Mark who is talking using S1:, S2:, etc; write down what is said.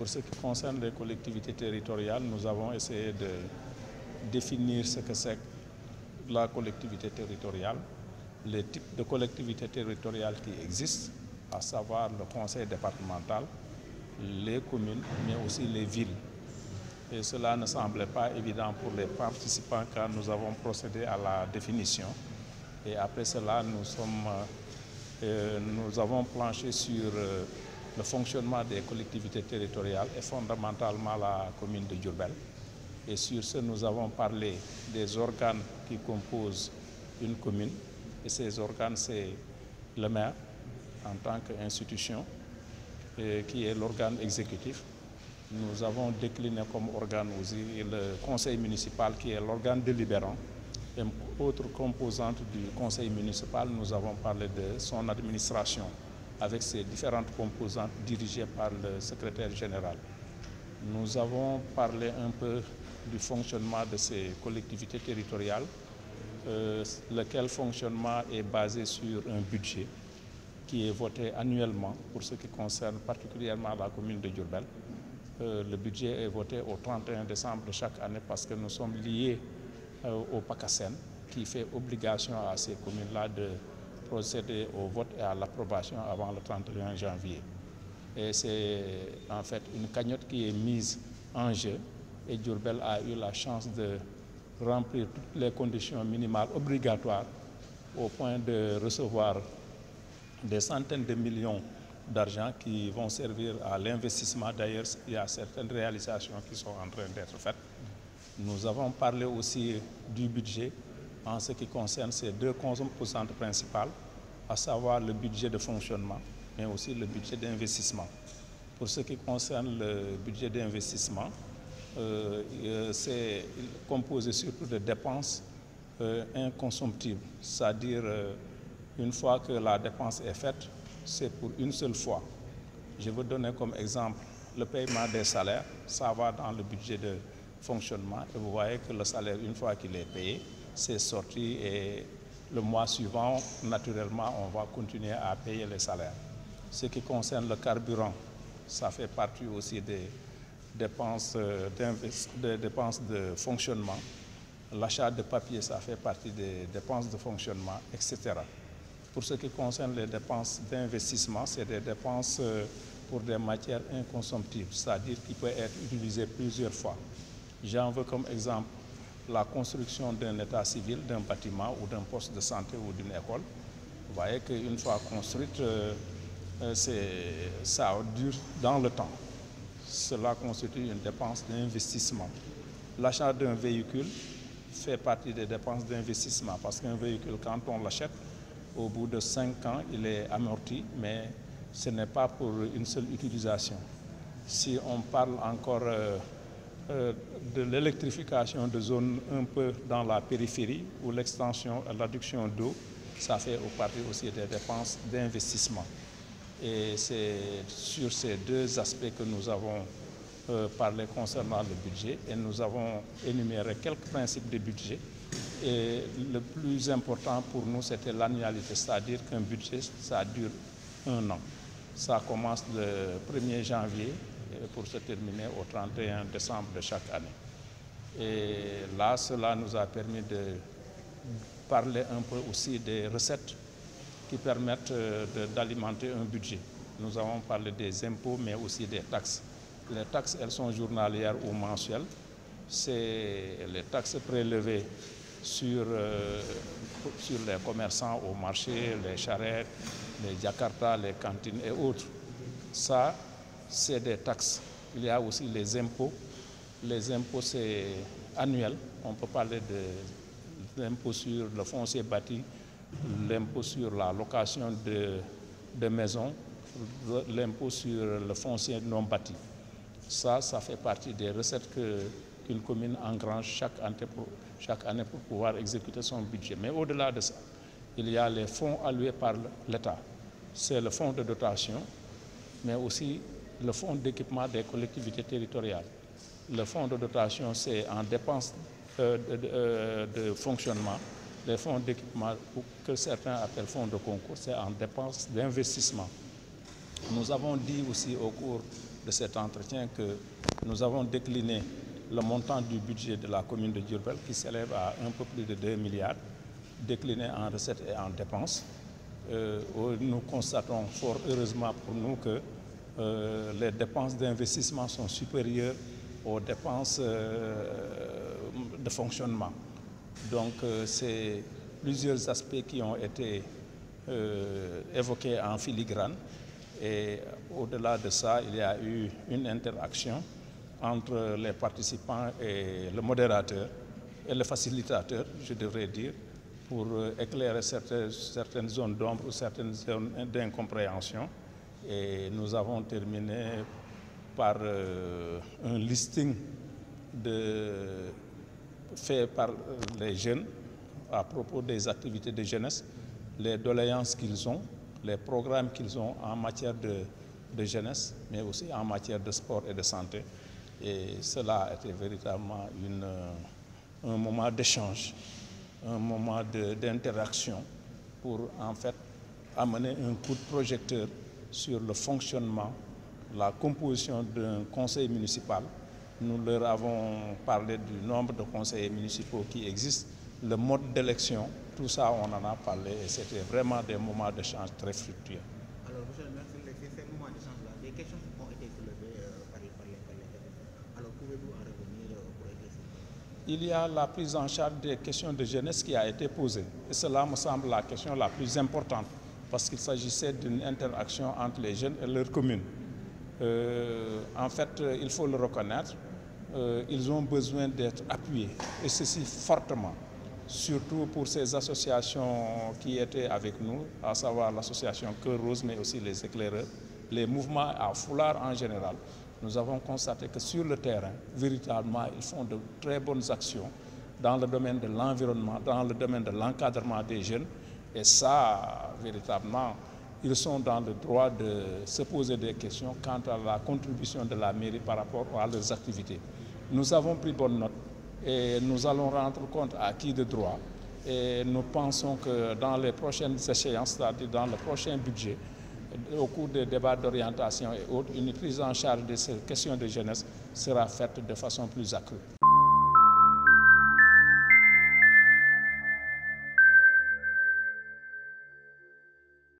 S1: Pour ce qui concerne les collectivités territoriales, nous avons essayé de définir ce que c'est la collectivité territoriale, les types de collectivités territoriales qui existent, à savoir le conseil départemental, les communes, mais aussi les villes. Et cela ne semblait pas évident pour les participants car nous avons procédé à la définition. Et après cela, nous avons planché sur le fonctionnement des collectivités territoriales et fondamentalement la commune de Diourbel. Et sur ce, nous avons parlé des organes qui composent une commune. Et ces organes, c'est le maire en tant qu'institution, qui est l'organe exécutif. Nous avons décliné comme organe aussi le conseil municipal, qui est l'organe délibérant. Et autre composante du conseil municipal, nous avons parlé de son administration, avec ses différentes composantes dirigées par le secrétaire général. Nous avons parlé un peu du fonctionnement de ces collectivités territoriales, lequel fonctionnement est basé sur un budget qui est voté annuellement pour ce qui concerne particulièrement la commune de Diourbel. Le budget est voté au 31 décembre de chaque année parce que nous sommes liés au PACASEN qui fait obligation à ces communes-là de procéder au vote et à l'approbation avant le 31 janvier. Et c'est en fait une cagnotte qui est mise en jeu et Diourbel a eu la chance de remplir toutes les conditions minimales obligatoires au point de recevoir des centaines de millions d'argent qui vont servir à l'investissement. D'ailleurs, il y a certaines réalisations qui sont en train d'être faites. Nous avons parlé aussi du budget en ce qui concerne ces deux composantes principales, à savoir le budget de fonctionnement, mais aussi le budget d'investissement. Pour ce qui concerne le budget d'investissement, c'est composé surtout de dépenses inconsomptibles, c'est-à-dire une fois que la dépense est faite, c'est pour une seule fois. Je veux donner comme exemple le paiement des salaires, ça va dans le budget de fonctionnement et vous voyez que le salaire, une fois qu'il est payé, c'est sorti et le mois suivant, naturellement, on va continuer à payer les salaires. Ce qui concerne le carburant, ça fait partie aussi des dépenses de fonctionnement. L'achat de papier, ça fait partie des dépenses de fonctionnement, etc. Pour ce qui concerne les dépenses d'investissement, c'est des dépenses pour des matières inconsomptibles, c'est-à-dire qui peuvent être utilisées plusieurs fois. J'en veux comme exemple la construction d'un état civil, d'un bâtiment ou d'un poste de santé ou d'une école. Vous voyez qu'une fois construite, ça dure dans le temps. Cela constitue une dépense d'investissement. L'achat d'un véhicule fait partie des dépenses d'investissement parce qu'un véhicule, quand on l'achète, au bout de 5 ans, il est amorti, mais ce n'est pas pour une seule utilisation. Si on parle encore de l'électrification de zones un peu dans la périphérie ou l'extension et l'adduction d'eau, ça fait partie aussi des dépenses d'investissement. Et c'est sur ces deux aspects que nous avons parlé concernant le budget et nous avons énuméré quelques principes de budget. Et le plus important pour nous, c'était l'annualité, c'est-à-dire qu'un budget, ça dure 1 an. Ça commence le 1er janvier pour se terminer au 31 décembre de chaque année. Et là, cela nous a permis de parler un peu aussi des recettes qui permettent d'alimenter un budget. Nous avons parlé des impôts, mais aussi des taxes. Les taxes, elles sont journalières ou mensuelles. C'est les taxes prélevées sur les commerçants au marché, les charrettes, les Jakarta, les cantines et autres. Ça, c'est des taxes. Il y a aussi les impôts. Les impôts, c'est annuel. On peut parler de l'impôt sur le foncier bâti, l'impôt sur la location de maisons, l'impôt sur le foncier non bâti. Ça fait partie des recettes qu'une commune engrange chaque année pour pouvoir exécuter son budget. Mais au-delà de ça, il y a les fonds alloués par l'État. C'est le fonds de dotation, mais aussi le fonds d'équipement des collectivités territoriales. Le fonds de dotation, c'est en dépenses de fonctionnement. Les fonds d'équipement, que certains appellent fonds de concours, c'est en dépenses d'investissement. Nous avons dit aussi au cours de cet entretien que nous avons décliné le montant du budget de la commune de Diourbel qui s'élève à un peu plus de 2 milliards, décliné en recettes et en dépenses. Nous constatons fort heureusement pour nous que les dépenses d'investissement sont supérieures aux dépenses de fonctionnement. Donc c'est plusieurs aspects qui ont été évoqués en filigrane et au-delà de ça, il y a eu une interaction entre les participants et le modérateur et le facilitateur, je devrais dire, pour éclairer certaines zones d'ombre ou certaines zones d'incompréhension. Et nous avons terminé par un listing fait par les jeunes à propos des activités de jeunesse, les doléances qu'ils ont, les programmes qu'ils ont en matière de jeunesse, mais aussi en matière de sport et de santé. Et cela a été véritablement un moment d'échange, un moment d'interaction pour en fait amener un coup de projecteur sur le fonctionnement, la composition d'un conseil municipal. Nous leur avons parlé du nombre de conseillers municipaux qui existent, le mode d'élection, tout ça on en a parlé et c'était vraiment des moments d'échange très fructueux.
S2: Alors, monsieur le maire, sur ces moments d'échange-là, des questions ont été soulevées par les alors, pouvez-vous en revenir pour éclaircir?
S1: Il y a la prise en charge des questions de jeunesse qui a été posée. Et cela me semble la question la plus importante parce qu'il s'agissait d'une interaction entre les jeunes et leur commune. En fait, il faut le reconnaître, ils ont besoin d'être appuyés et ceci fortement. Surtout pour ces associations qui étaient avec nous, à savoir l'association Cœur Rose, mais aussi les éclaireurs, les mouvements à foulard en général. Nous avons constaté que sur le terrain, véritablement, ils font de très bonnes actions dans le domaine de l'environnement, dans le domaine de l'encadrement des jeunes. Et ça, véritablement, ils sont dans le droit de se poser des questions quant à la contribution de la mairie par rapport à leurs activités. Nous avons pris bonne note. Et nous allons rendre compte à qui de droit. Et nous pensons que dans les prochaines échéances, c'est-à-dire dans le prochain budget, au cours des débats d'orientation et autres, une prise en charge de ces questions de jeunesse sera faite de façon plus accrue.